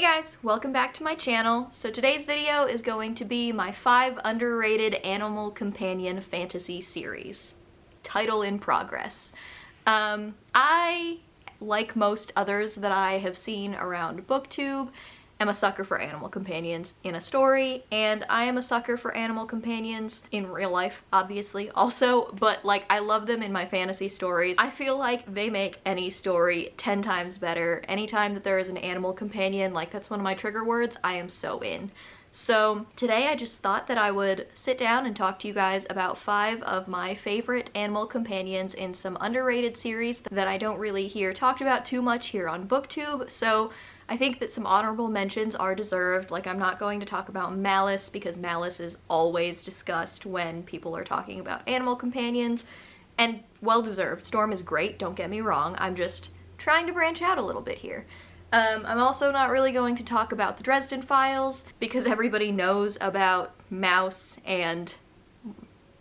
guys, welcome back to my channel. So today's video is going to be my 5 underrated animal companion fantasy series. Title in progress. I, like most others that I have seen around BookTube, am a sucker for animal companions in a story, and I am a sucker for animal companions in real life, obviously, also, but like, I love them in my fantasy stories. I feel like they make any story 10 times better. Anytime that there is an animal companion, like that's one of my trigger words, I am so in. So today I just thought that I would sit down and talk to you guys about 5 of my favorite animal companions in some underrated series that I don't really hear talked about too much here on BookTube. So I think that some honorable mentions are deserved. Like, I'm not going to talk about Malice because Malice is always discussed when people are talking about animal companions, and well deserved. Storm is great, don't get me wrong. I'm just trying to branch out a little bit here. I'm also not really going to talk about the Dresden Files because everybody knows about Mouse and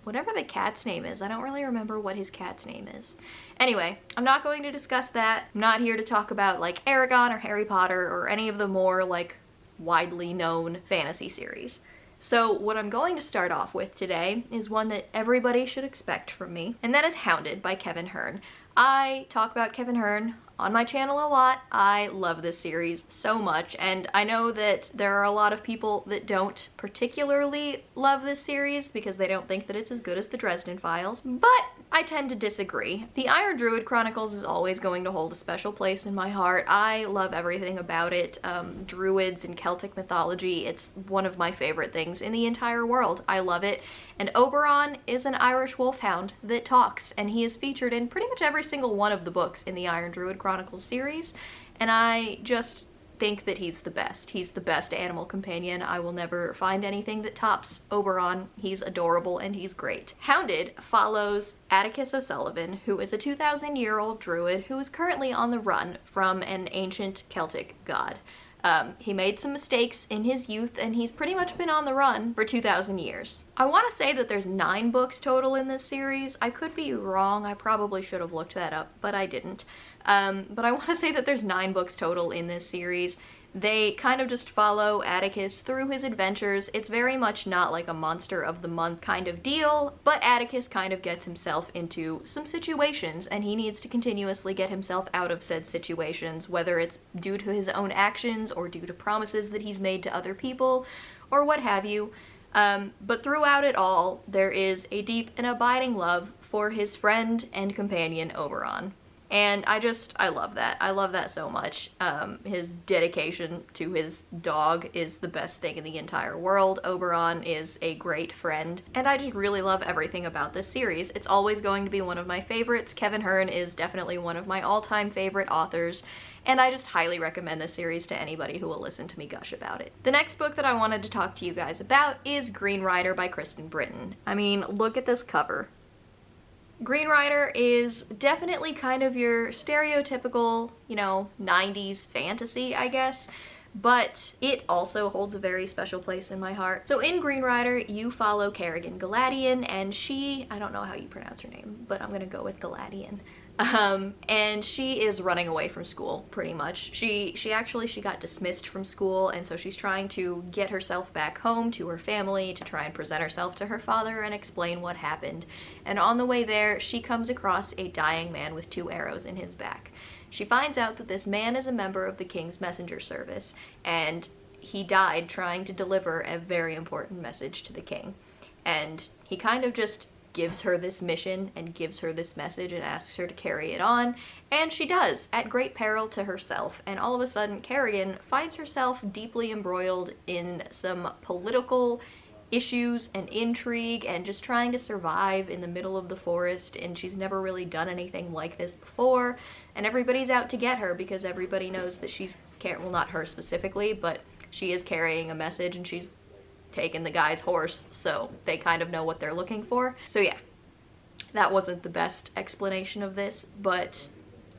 whatever the cat's name is. I don't really remember what his cat's name is. Anyway, I'm not going to discuss that. I'm not here to talk about like Aragon or Harry Potter or any of the more like widely known fantasy series. So what I'm going to start off with today is one that everybody should expect from me, and that is Hounded by Kevin Hearne. I talk about Kevin Hearne on my channel a lot. I love this series so much, and I know that there are a lot of people that don't particularly love this series because they don't think that it's as good as the Dresden Files, but I tend to disagree. The Iron Druid Chronicles is always going to hold a special place in my heart. I love everything about it. Druids and Celtic mythology, it's one of my favorite things in the entire world. I love it. And Oberon is an Irish wolfhound that talks, and he is featured in pretty much every single one of the books in the Iron Druid Chronicles series, and I just think that he's the best. He's the best animal companion. I will never find anything that tops Oberon. He's adorable and he's great. Hounded follows Atticus O'Sullivan, who is a 2,000-year-old druid who is currently on the run from an ancient Celtic god. He made some mistakes in his youth, and he's pretty much been on the run for 2,000 years. I want to say that there's 9 books total in this series. I could be wrong. I probably should have looked that up, but I didn't. But I want to say that there's 9 books total in this series. They kind of just follow Atticus through his adventures. It's very much not like a monster of the month kind of deal, but Atticus kind of gets himself into some situations, and he needs to continuously get himself out of said situations, whether it's due to his own actions or due to promises that he's made to other people, or what have you. But throughout it all, there is a deep and abiding love for his friend and companion Oberon. And I love that. I love that so much. His dedication to his dog is the best thing in the entire world. Oberon is a great friend, and I just really love everything about this series. It's always going to be one of my favorites. Kevin Hearne is definitely one of my all-time favorite authors, and I just highly recommend this series to anybody who will listen to me gush about it. The next book that I wanted to talk to you guys about is Green Rider by Kristen Britton. I mean, look at this cover. Green Rider is definitely kind of your stereotypical, you know, 90s fantasy, I guess, but it also holds a very special place in my heart. So in Green Rider, you follow Kerrigan Galadian, and she, I don't know how you pronounce her name, but I'm gonna go with Galadian. And she is running away from school, pretty much. She got dismissed from school, and so she's trying to get herself back home to her family to try and present herself to her father and explain what happened. And on the way there, she comes across a dying man with 2 arrows in his back. She finds out that this man is a member of the King's Messenger Service, and he died trying to deliver a very important message to the king. And he kind of just gives her this mission and gives her this message and asks her to carry it on, and she does, at great peril to herself. And all of a sudden, Kerrigan finds herself deeply embroiled in some political issues and intrigue and just trying to survive in the middle of the forest, and she's never really done anything like this before, and everybody's out to get her because everybody knows that she's, well, not her specifically, but she is carrying a message and she's taken the guy's horse, so they kind of know what they're looking for. So yeah, that wasn't the best explanation of this, but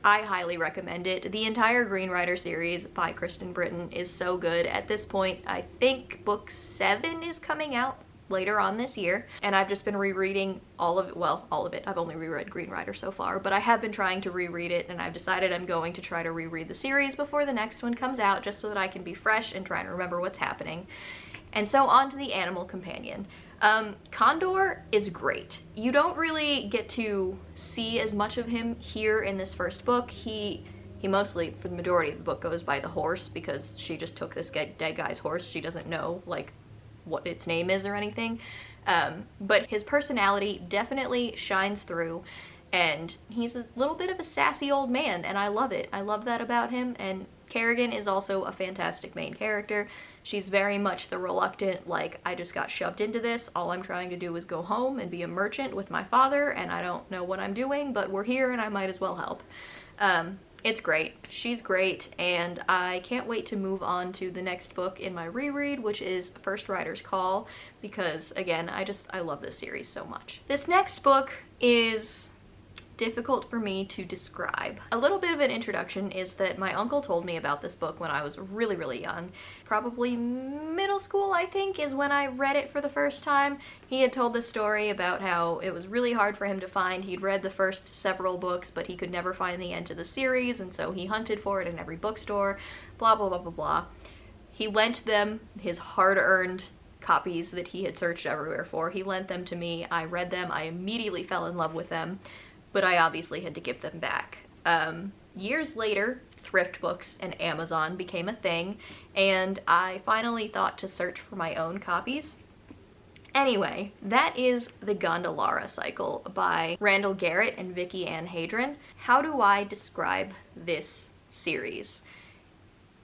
I highly recommend it. The entire Green Rider series by Kristen Britton is so good. At this point, I think book 7 is coming out later on this year, and I've just been rereading all of it. Well, all of it. I've only reread Green Rider so far, but I have been trying to reread it, and I've decided I'm going to try to reread the series before the next one comes out, just so that I can be fresh and try to remember what's happening. And so on to the animal companion. Condor is great. You don't really get to see as much of him here in this first book. He mostly, for the majority of the book, goes by the horse, because she just took this dead guy's horse. She doesn't know, like, what its name is or anything. But his personality definitely shines through, and he's a little bit of a sassy old man, and I love it. I love that about him, and Kerrigan is also a fantastic main character. She's very much the reluctant, like, I just got shoved into this, all I'm trying to do is go home and be a merchant with my father, and I don't know what I'm doing, but we're here and I might as well help. It's great. She's great, and I can't wait to move on to the next book in my reread, which is First Rider's Call, because, again, I love this series so much. This next book is difficult for me to describe. A little bit of an introduction is that my uncle told me about this book when I was really, really young. Probably middle school, I think, is when I read it for the first time. He had told this story about how it was really hard for him to find. He'd read the first several books, but he could never find the end to the series, and so he hunted for it in every bookstore, blah, blah, blah, blah, blah. He lent them his hard-earned copies that he had searched everywhere for. He lent them to me. I read them. I immediately fell in love with them, but I obviously had to give them back. Years later, thrift books and Amazon became a thing, and I finally thought to search for my own copies. Anyway, that is the Gondola Cycle by Randall Garrett and Vicky Ann Hadron. How do I describe this series?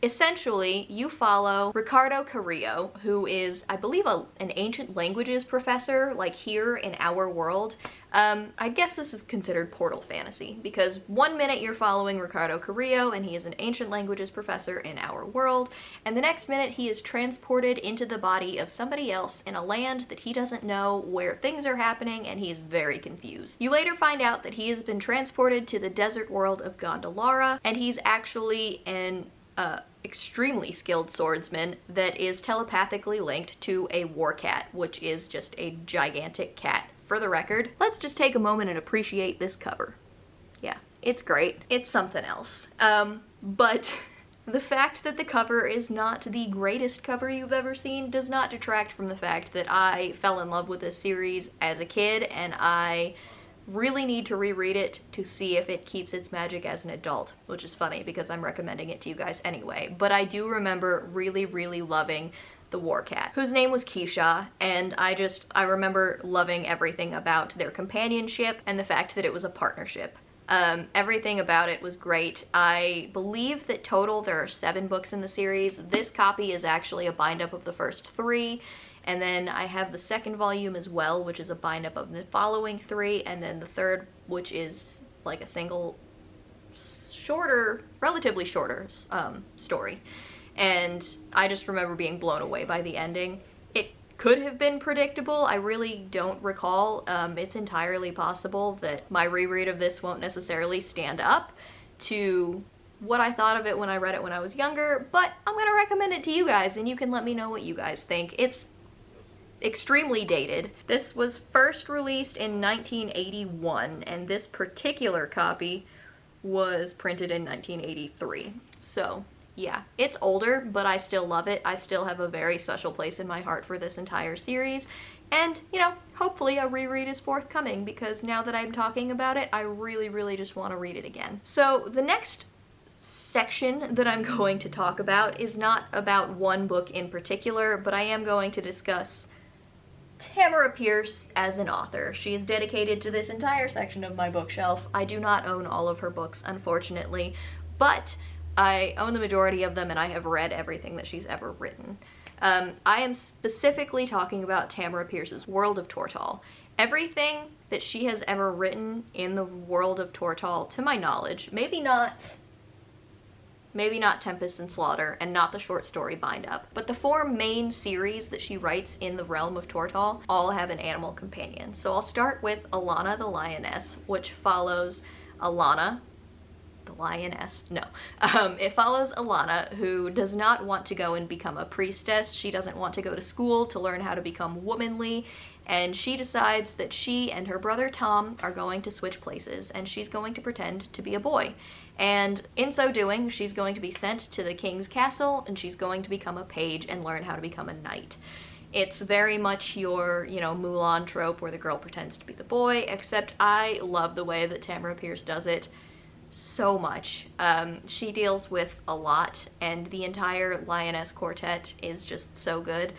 Essentially, you follow Ricardo Carrillo, who is, I believe, an ancient languages professor, like here in our world. I guess this is considered portal fantasy, because one minute you're following Ricardo Carrillo, and he is an ancient languages professor in our world, and the next minute he is transported into the body of somebody else in a land that he doesn't know where things are happening, and he is very confused. You later find out that he has been transported to the desert world of Gondola, and he's actually an extremely skilled swordsman that is telepathically linked to a war cat, which is just a gigantic cat. For the record, let's just take a moment and appreciate this cover. Yeah, it's great. It's something else. But the fact that the cover is not the greatest cover you've ever seen does not detract from the fact that I fell in love with this series as a kid, and I really need to reread it to see if it keeps its magic as an adult, which is funny because I'm recommending it to you guys anyway. But I do remember really, really loving the war cat, whose name was Keisha, and I remember loving everything about their companionship and the fact that it was a partnership. Everything about it was great. I believe that total there are 7 books in the series. This copy is actually a bind-up of the first 3, and then I have the second volume as well, which is a bind-up of the following 3, and then the third, which is like a single, shorter, relatively shorter story. And I just remember being blown away by the ending. It could have been predictable. I really don't recall. It's entirely possible that my reread of this won't necessarily stand up to what I thought of it when I read it when I was younger, but I'm gonna recommend it to you guys, and you can let me know what you guys think. It's extremely dated. This was first released in 1981, and this particular copy was printed in 1983. So yeah, it's older, but I still love it. I still have a very special place in my heart for this entire series. And, you know, hopefully a reread is forthcoming, because now that I'm talking about it, I really, really just want to read it again. So the next section that I'm going to talk about is not about one book in particular, but I am going to discuss Tamara Pierce as an author. She is dedicated to this entire section of my bookshelf. I do not own all of her books, unfortunately, but I own the majority of them, and I have read everything that she's ever written. I am specifically talking about Tamara Pierce's World of Tortall. Everything that she has ever written in the World of Tortall, to my knowledge, maybe not Tempest and Slaughter, and not the short story bind-up, but the 4 main series that she writes in the realm of Tortall all have an animal companion. So I'll start with Alana the Lioness, which follows Alana, the lioness. No. It follows Alana, who does not want to go and become a priestess. She doesn't want to go to school to learn how to become womanly, and she decides that she and her brother Tom are going to switch places, and she's going to pretend to be a boy. And in so doing, she's going to be sent to the king's castle, and she's going to become a page and learn how to become a knight. It's very much your, Mulan trope where the girl pretends to be the boy, except I love the way that Tamara Pierce does it so much. She deals with a lot, and the entire Lioness Quartet is just so good.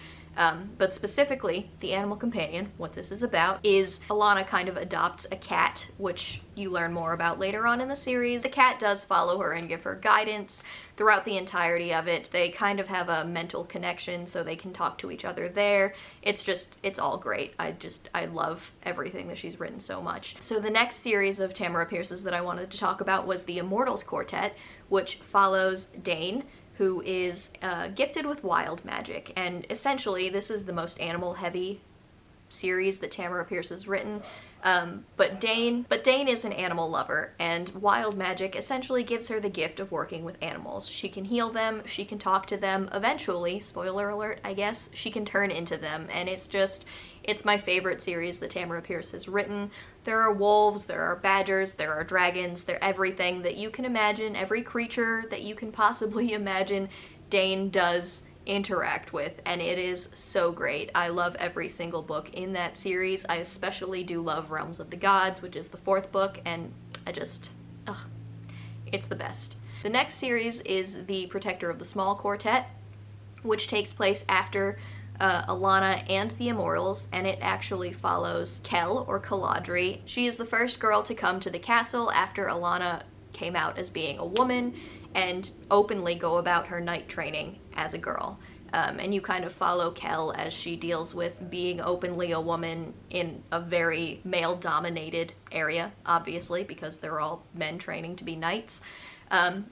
But specifically, the animal companion, what this is about, is Alana kind of adopts a cat, which you learn more about later on in the series. The cat does follow her and give her guidance throughout the entirety of it. They kind of have a mental connection, so they can talk to each other there. It's all great. I love everything that she's written so much. So the next series of Tamara Pierce's that I wanted to talk about was the Immortals Quartet, which follows Dane, who is gifted with wild magic, and essentially this is the most animal-heavy series that Tamara Pierce has written. But Dane is an animal lover, and wild magic essentially gives her the gift of working with animals. She can heal them, she can talk to them, eventually, spoiler alert I guess, she can turn into them, and it's my favorite series that Tamara Pierce has written. There are wolves, there are badgers, there are dragons, they're everything that you can imagine, every creature that you can possibly imagine, Dane does interact with, and it is so great. I love every single book in that series. I especially do love Realms of the Gods, which is the 4th book, and it's the best. The next series is The Protector of the Small Quartet, which takes place after Alana and the Immortals, and it actually follows Kel, or Caladri. She is the first girl to come to the castle after Alana came out as being a woman and openly go about her knight training as a girl. And you kind of follow Kel as she deals with being openly a woman in a very male-dominated area, obviously, because they're all men training to be knights.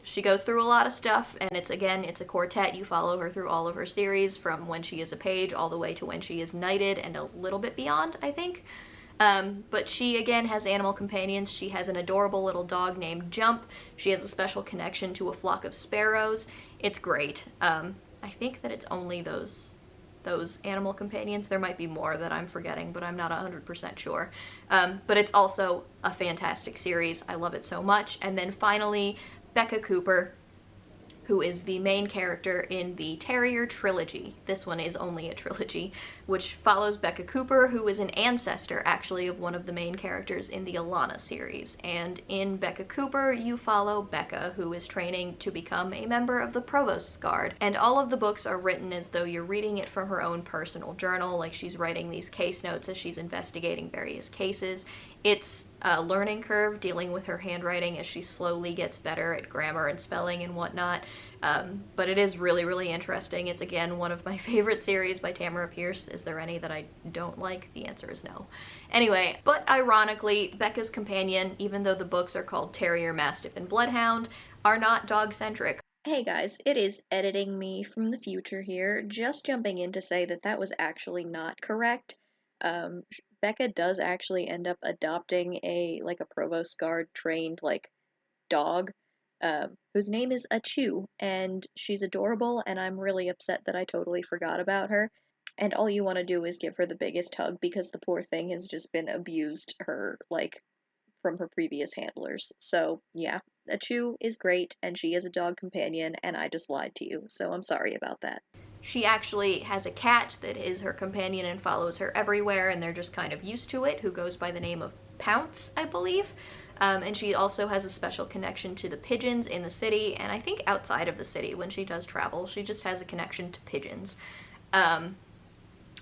She goes through a lot of stuff, and it's a quartet. You follow her through all of her series, from when she is a page all the way to when she is knighted, and a little bit beyond, I think. But she, again, has animal companions. She has an adorable little dog named Jump. She has a special connection to a flock of sparrows. It's great. I think that it's only those animal companions. There might be more that I'm forgetting, but I'm not 100% sure. But it's also a fantastic series. I love it so much. And then finally, Becca Cooper, who is the main character in the Terrier trilogy. This one is only a trilogy, which follows Becca Cooper, who is an ancestor, actually, of one of the main characters in the Alana series. And in Becca Cooper, you follow Becca, who is training to become a member of the Provost's Guard. And all of the books are written as though you're reading it from her own personal journal, like she's writing these case notes as she's investigating various cases. It's a learning curve dealing with her handwriting as she slowly gets better at grammar and spelling and whatnot. But it is really, really interesting. It's, again, one of my favorite series by Tamara Pierce. Is there any that I don't like? The answer is no. Anyway, but ironically, Becca's companion, even though the books are called Terrier, Mastiff, and Bloodhound, are not dog-centric. Hey guys, it is editing me from the future here, just jumping in to say that that was actually not correct. Becca does actually end up adopting a Provost Guard trained, dog, whose name is Achu, and she's adorable, and I'm really upset that I totally forgot about her. And all you want to do is give her the biggest hug, because the poor thing has just been abused from her previous handlers. So, yeah, Achu is great, and she is a dog companion, and I just lied to you, so I'm sorry about that. She actually has a cat that is her companion and follows her everywhere, and they're just kind of used to it, who goes by the name of Pounce, I believe. And she also has a special connection to the pigeons in the city, and I think outside of the city when she does travel. She just has a connection to pigeons,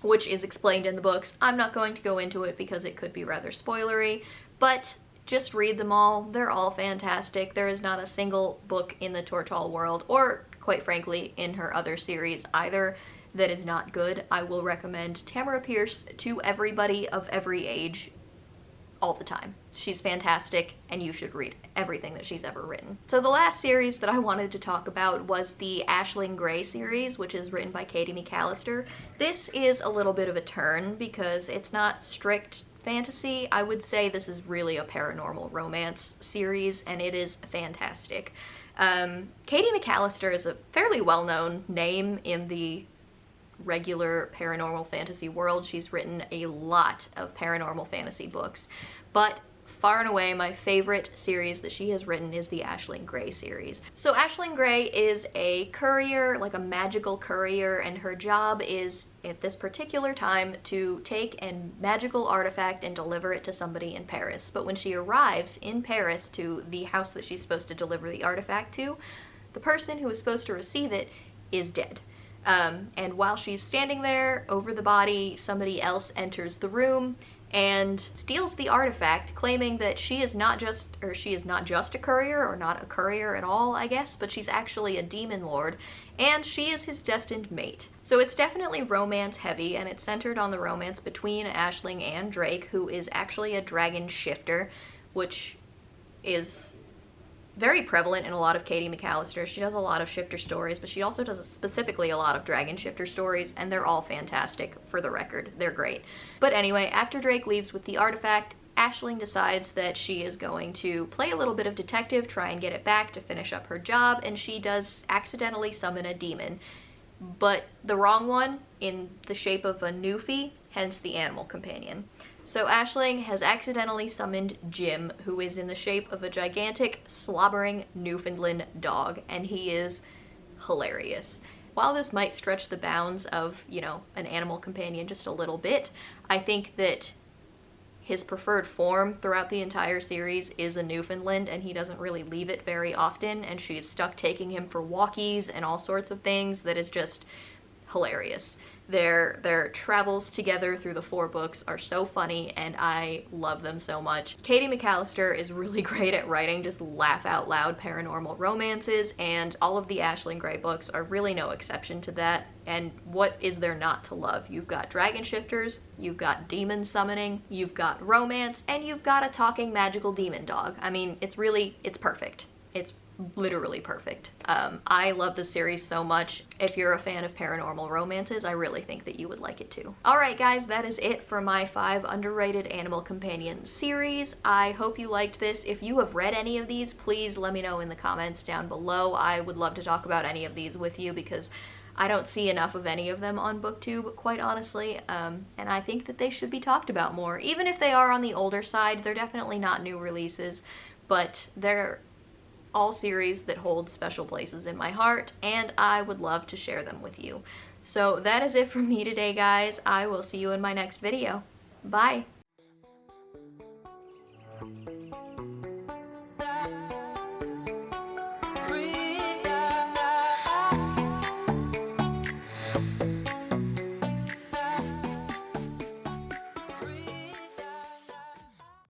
which is explained in the books. I'm not going to go into it because it could be rather spoilery, but just read them all. They're all fantastic. There is not a single book in the Tortall world, or quite frankly in her other series either, that is not good. I will recommend Tamara Pierce to everybody of every age all the time. She's fantastic, and you should read everything that she's ever written. So the last series that I wanted to talk about was the Aisling Gray series, which is written by Katherine McCallister. This is a little bit of a turn because it's not strict fantasy, I would say this is really a paranormal romance series, and it is fantastic. Katie McCallister is a fairly well-known name in the regular paranormal fantasy world. She's written a lot of paranormal fantasy books, but far and away my favorite series that she has written is the Aisling Gray series. So Aisling Gray is a courier, like a magical courier, and her job is at this particular time to take a magical artifact and deliver it to somebody in Paris. But when she arrives in Paris to the house that she's supposed to deliver the artifact to, the person who is supposed to receive it is dead. And while she's standing there over the body, somebody else enters the room and steals the artifact, claiming that she is not just a courier, or not a courier at all, I guess, but she's actually a demon lord, and she is his destined mate. So it's definitely romance heavy, and it's centered on the romance between Aisling and Drake, who is actually a dragon shifter, which is very prevalent in a lot of Katie McCallister. She does a lot of shifter stories, but she also does specifically a lot of dragon shifter stories, and they're all fantastic, for the record. They're great. But anyway, after Drake leaves with the artifact, Aisling decides that she is going to play a little bit of detective, try and get it back to finish up her job, and she does accidentally summon a demon. But the wrong one, in the shape of a Newfie, hence the animal companion. So Aisling has accidentally summoned Jim, who is in the shape of a gigantic, slobbering Newfoundland dog, and he is hilarious. While this might stretch the bounds of, you know, an animal companion just a little bit, I think that his preferred form throughout the entire series is a Newfoundland, and he doesn't really leave it very often, and she's stuck taking him for walkies and all sorts of things that is just hilarious. Their travels together through the 4 books are so funny, and I love them so much. Katie McCallister is really great at writing just laugh out loud paranormal romances, and all of the Aisling Gray books are really no exception to that. And what is there not to love? You've got dragon shifters, you've got demon summoning, you've got romance, and you've got a talking magical demon dog. I mean, it's perfect. It's literally perfect. I love this series so much. If you're a fan of paranormal romances, I really think that you would like it too. Alright guys, that is it for my 5 underrated animal companion series. I hope you liked this. If you have read any of these, please let me know in the comments down below. I would love to talk about any of these with you, because I don't see enough of any of them on BookTube, quite honestly, and I think that they should be talked about more. Even if they are on the older side, they're definitely not new releases, but they're all series that hold special places in my heart, and I would love to share them with you. So that is it from me today, guys. I will see you in my next video. Bye!